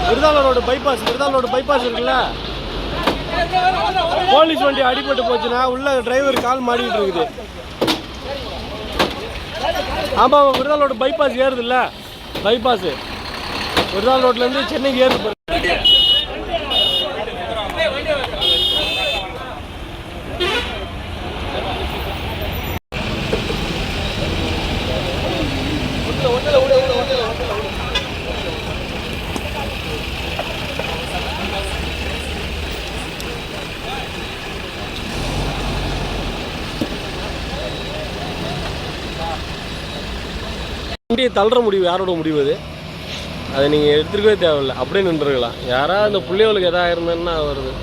விருதாளரோட bypass விருதாளரோட bypass இருக்குல்ல, police வண்டி அடிபட்டு போச்சுன்னா உள்ள டிரைவர் கால் மாடிட்டு இருக்குது. ஆமா, விருதாளரோட பைபாஸ் ஏறுது இல்ல, பைபாஸ் விருதாள் ரோட்ல இருந்து சென்னைக்கு ஏறுது. வண்டியை தள்ளுற முடிவு யாரோட முடிவு அது? அதை நீங்கள் எடுத்துருக்கவே தேவையில்லை, அப்படியே நின்றுருக்கலாம். யாராவது அந்த பிள்ளைகளுக்கு எதாவது இருந்ததுன்னா வருது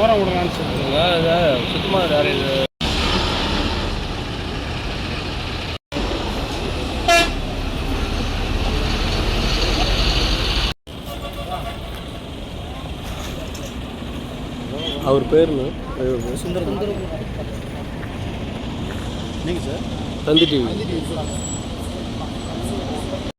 ஓரம் விடலான்னு சொல்லுங்க. சுத்தமாக வேறு இது அவர் பேருன்னு சுந்தரம். நீங்கள் சார் தந்தி டிவி.